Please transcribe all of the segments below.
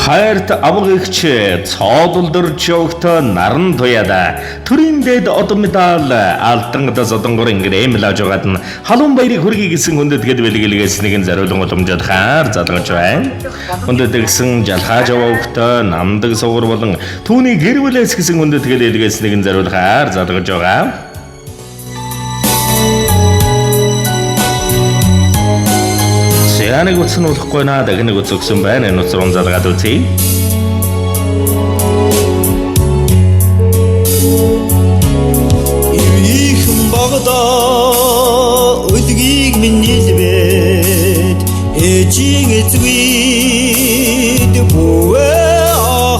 хайрт авгагч цоодолдорж явахта наран туяда төрийн дэд одоо медаль алтангадас одонгор ингэрэм лаж байгаад нь халуун баярыг хүргэе гэсэн хүндэтгэд бэлгэлгээс нэгэн зариулан уламжид хаар залгаж байна. Хүндэт гэсэн жалхааж явахта намдаг сугар болон түүний гэр бүлээс гэсэн хүндэтгэл хэлгээс нэгэн зариул хаар залгаж байгаа. Яаныг утсан болохгүй наа дагныг утсгсан байна. Энэ утсрын залгаад үзье. Ихэн багада өдгийг минь нийлбэт эжийн эзвид бүвээ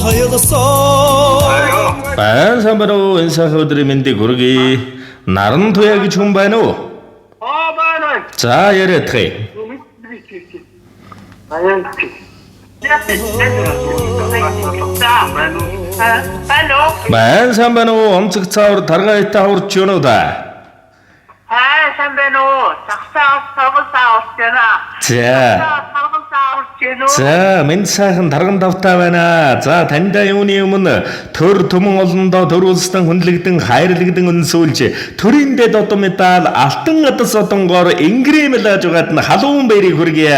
хаягсан. Баян самбаруу энэ сайхан өдрийн мэндийг хүргэе. Наран туяа гэж хүн байна уу? байна. За яриадах. Баян самбануу онцг цаавар таргаа итэ хурч юу да? Самбануу сагсаа сагсаа орчена. За минь сайхан тарган давтаа байна. За таньда юуны өмнө төр түмэн олондоо төр улстай хүнлэгдэн хайрлагдсан өнсүүлж төрийн дэд одоо медаль алтан адас одонгоор ингрэмлэж байгаад нь халуун баярыг хүргье.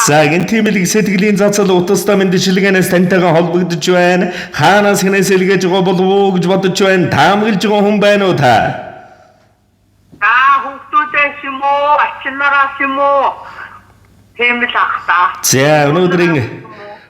За энэ тиймэлэг сэтгэлийн зацал утастай мэндчилгээнээс таньтайгаа холбогдож байна. Хаанаас хинээс илгээж байгаа болов уу гэж бодож байна. Таамаглаж байгаа хүн байна уу та? Хүүхдүүдээс юм уу? Ачнараас юм уу? Тиймэл ахтаа. За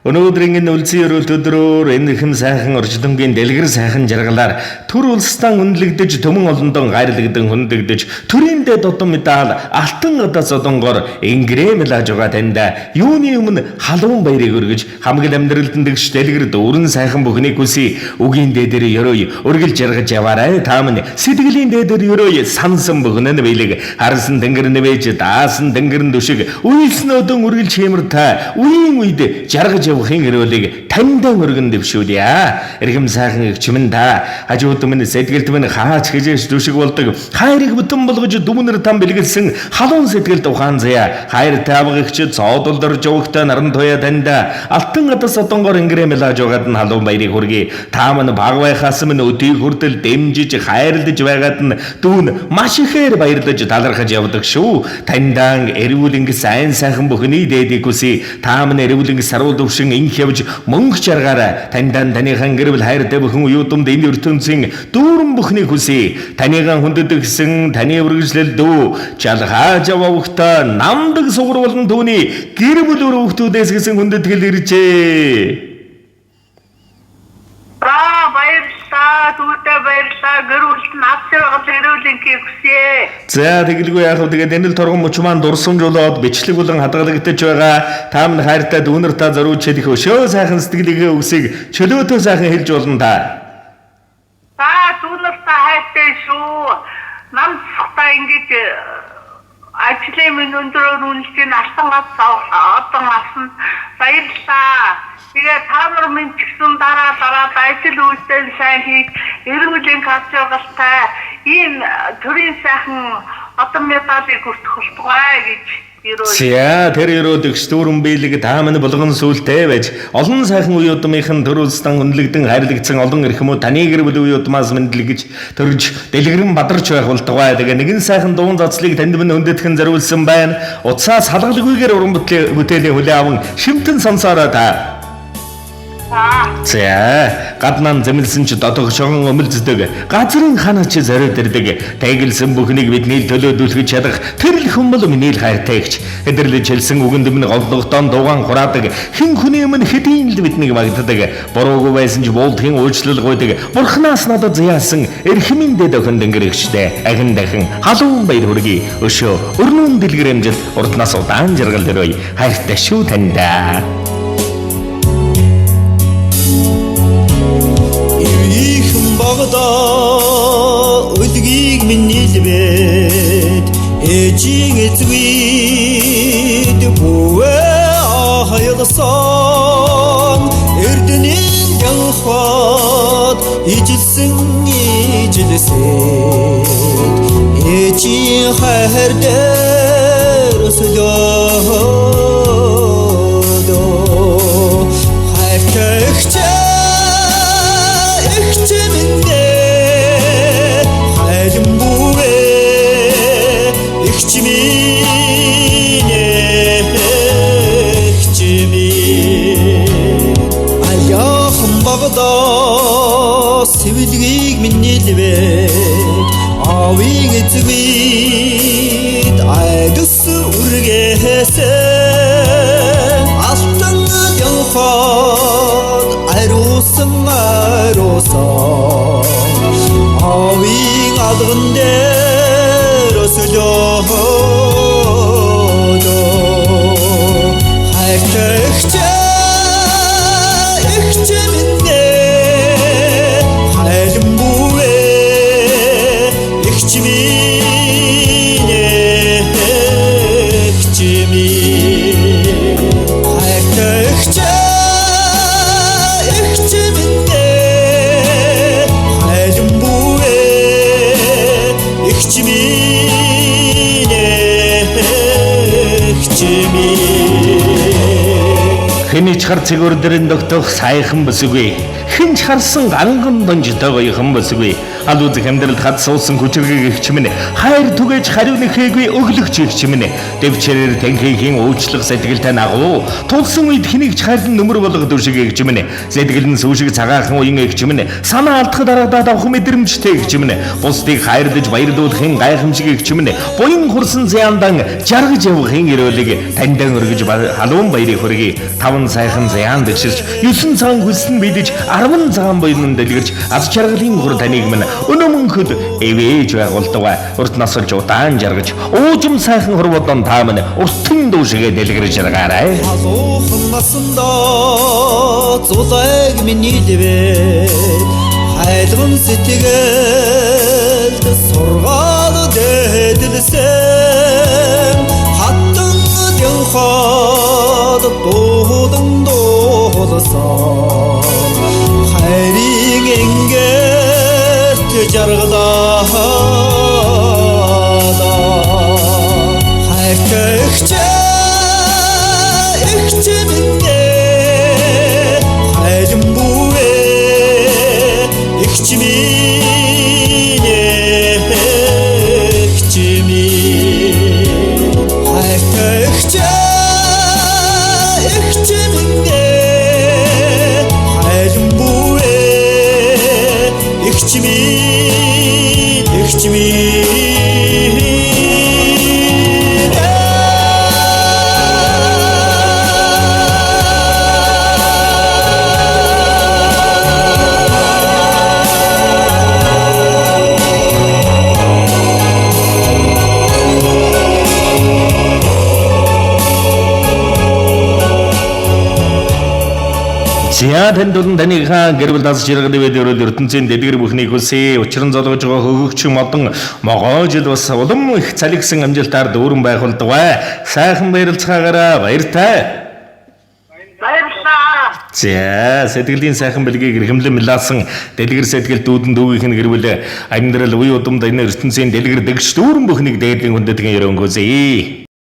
өнөөдрийн энэ үлзий өрөөлт өдрөөр энэ хэм сайхан орчлонгийн дэлгэр сайхан жаргалаар төр улстай үнэлэгдэж төмөн олондон гайрлагдсан хүндэгдэж төрийн дэд одоо медаль алтан адас одонгоор ингрэмлэж байгаа таньда юуны өмнө халуун баярыг өргөж хамгийн амьдралд дэгш дэлгэр дүүрэн сайхан бүхнийг хүсье. Үгийн дээдэр ёрой өргөл жаргаж яваарай. Таамын сэтгэлийн дээдэр ёрой сансан бүхнэн бэлэг харсан тэнгэр нэвэж даасан тэнгэрэн дүшиг үйлсэн өдөн өргөл чимэр та үеийн үед жаргаж явахын гэрүүлийг таньдан өргөн дэвшүүлье. Эрхэм сайхан эгчмэн та хажууд минь сэтгэлд минь хаач хижээш дүшиг болдог хайрыг бүтэн болгож дүмнэр там бэлгэлсэн халуун сэтгэлд ухаан заяа хайр таавагч цоодолдорж явахта наран туяа таньда алтан адас одонгоор ингрэмлэж байгаад нь халуун баярыг хүргэе. Тааман баг байхаас минь өдийг хүртэл дэмжиж хайрлаж байгаад нь дүүн маш ихээр баярлаж талархаж явдаг шүү. Таньдан эрүүлэнг сайн сайхан бүхний дээдийг хүсье. Тааман эрүүлэнг саруу өвшин инх явж мөнгө чаргаараа таньдан таныхан гэр бүл хайртай бүхэн уюутамд энэ ертөнцийн дүүрэн бүхнийг хүсье. Танийхан хүндэтгсэн таны үргэлжлэл дүү жалхааж явахта намдаг сугар болон түүний гэр бүл өрөвхтүүдээс гэсэн хүндэтгэл иржээ. За тэгэлгүй яах вэ? Тэгээд энэ л торгон мөч маань дурсамжуулаад бичлэг болон хадгалагдаж байгаа. Таамын хайртай дүүнэр та зориулж хэлэх өшөө сайхан сэтгэлийнхээ үгсийг чөлөөтөө сайхан хэлж болно та. Дүүнэр та хайртай шүү. Намцтай ингэж ажлын минь өндрөөр үнэлж алтангаас одоо асан баярлаа. Тэгээ таамар минь ч гэсэн дараа ажил үйлдэл сайн хийж эрүүлийн кацаагалтай энэ төрийн сайхан одоо медалийг хүртэх болтугай гэж За тэр өрөөдөгч дүүрэн биелэг таамын болгон сүултэй байж олон сайхан уюутмынхан төр улстай үнэлэгдэн хайрлагдсан олон эрхмүү таны гэр бүл уюутмаас мэдлэгж төрж дэлгэрэн бадарч байх болтугай. Тэгээ нэгэн сайхан дуун зацлыг танд минь өндөтгөн зориулсан байна. Уцаас халгалгүйгээр уран бүтээлийн хүлээ аван шимтэн сонсоорой та. За гаднaan зэмлсэн ч дотог шогон өмөлздөг газрын ханаач зориод ирдэг тэгэлсэн бүхнийг бидний төлөөдүүлэх чадах тэрл хүмбэл миний хайртай гч хэдэрлэж хэлсэн үгэнд минь голдогтон дугаан хураадаг хэн хүний өмнө хэдийн л биднийг магтдаг буруугүй байсан ч болдгийн уучлал гуйдаг бурхнаас надад зяасан эрхмийн дэд охин дэнгэрэгчтэй ахин дахин халуун баяр хүргэе. Өшөө өрнөн дэлгэрэмжил урднаас удаан жаргал төрөй хайртай шүү таньда. Ихэн багада өдгийг минь нийлбэт эжийн эзвид бүвээ хаягсан. Эрдэнийн явхад ижилсэн ижилсэд эжийн хайр дээр өсөлөө эцэгвид айдас үргээсэн алтан явхад ариусан авийн алган дээр өсөлөө хайртагч ихчмэндэ хайлан бүвэ ихчминэ ихчми хайртагч ихчмэндэ хайлан бүвэ ихчминэ ихчми Хэний ч хар цэгүр дэрэн догтох сайхан бүсгүй. Хэн ч харсан ганган донжтой гоёхан бүсгүй. Аль үзэх амьдралд хад суусан хүчрэг ихчмэн хайр түгэж хариу нэхээгүй өглөгч ихчмэн дэвчээрээр танхихийн уучлах сэтгэлтэй нагуу тулсан үед хэнийг ч хайрлан нөмөр болгох дүршиг ихчмэн сэтгэл нь сүшиг цагаахан уян ихчмэн санаа алдахад дарагдаад авах мэдрэмжтэй ихчмэн бусдыг хайрлаж баярлуулахын гайхамшиг ихчмэн буян хурсан зяндан жаргаж явахын өрөөлийг таньдан өргөж халуун баярыг хүргэе таван сайхан зян дэвширч 9 цагаан хөлсөн бидэж 10 цагаан буйнын дэлгэрч аз жаргалын хур таныг минь өнөмөнхөд эвэж байгуулдаг урт насалж удаан жаргаж уужим сайхан хорводон та минь уртын дүүшгээ дэлгэрж жаргаарай алуухан насандаа зулайг миний дэвэ хайлган сэтгэлд сургаал дэдэлсэн хаттан явхад дуудан дуулсан хайрын энгэрт жаргалаа хайртагч ихчмэндэ хайлан бүвэ ихчминэ ихчми хайртагч ихчмэндэ хайлан бүвэ ихчми ихчми Зяадан дуран танийхаа гэр бүл дас жаргал дэвэд өрөөл ертөнцийн дэлгэр бүхнийг хүсээ учран зодгож байгаа хөгөгч модон могоо жил бас улам их цалигсан амжилтаар дүүрэн байх болдог. Сайхан баярлцгаагаараа баяртай. Баярлалаа. За сэтгэлийн сайхан бэлгийг эрхэмлэн мэлаасан дэлгэр сэтгэл дүүдэн дүүгийнх нь гэр бүл амьдрал үе удамд энэ ертөнцийн дэлгэр дэгч дүүрэн бүхнийг дээдлийн хүндэтгэн өрөнгөөзэй.